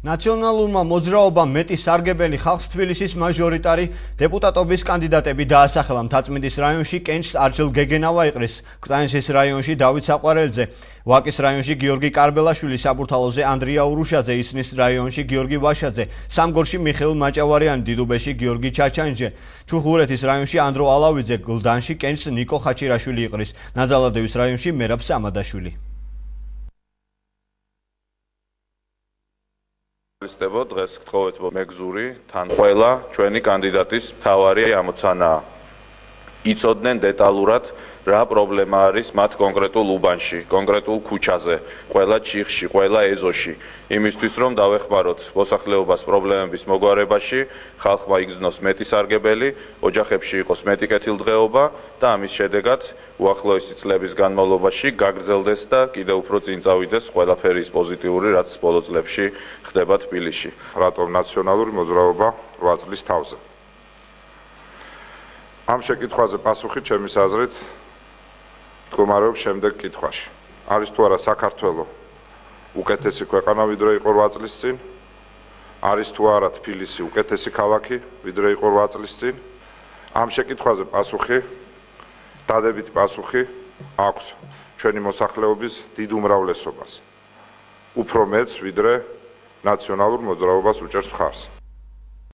ნაციონალურმა მოძრაობამ მეტი სარგებელი ხალხს თბილისის მაჟორიტარი დეპუტატობის კანდიდატები დაასახელა მთაწმინდის რაიონში კენჭს არჩილ გეგენავა იყრის, კრწანისის რაიონში დავით საყვარელიძე, ვაკის რაიონში გიორგი კარბელაშვილი, საბურთალოზე ანდრია ურუშაძე, ისნის რაიონში გიორგი ვაშაძე, სამგორში მიხეილ მაჭავარიანი, დიდუბეში გიორგი ჩაჩანიძე, ჩუხურეთის რაიონში ანდრო ალავიძე, გლდანში კენჭს ნიკო ხაჭირაშვილი იყრის, ნაძალადევის რაიონში მერაბ სამადაშვილი. დღეს გთხოვეთ მეგზური თან ყველა ჩვენი კანდიდატის მთავარი ამოცანაა. იცოდნენ დეტალურად რა პრობლემა არის მათ კონკრეტულ უბანში, კონკრეტულ ქუჩაზე, ყველა ჩიხში, ყველა ეზოში, იმისთვის რომ დავეხმაროთ მოსახლეობას პრობლემების მოგვარებაში, ხალხმა იგრძნოს მეტი სარგებელი, ოჯახებში იყოს მეტი კეთილდღეობა და ამის შედეგად უახლოესი წლების განმავლობაში გაგრძელდეს და კიდევ უფრო წინ წავიდეს ყველაფერი ის პოზიტიური, რაც ბოლო წლებში ხდება თბილისში. რატომ ნაციონალური მოძრაობა 8 წლის თავზე? ამ შეკითხვაზე პასუხი ჩემის აზრით მდგომარეობს შემდეგ კითხვაში. არის თუ არა საქართველო უკეთესი ქვეყანა ვიდრე იყო 8 წლის წინ? არის თუ არა თბილისი უკეთესი ქალაქი ვიდრე იყო 8 წლის წინ? ამ შეკითხვაზე პასუხი, დადებითი პასუხი აქვს ჩვენი მოსახლეობის დიდ უმრავლესობას. უფრო მეც ვიდრე ნაციონალურ მოძრაობას უჭერს მხარს.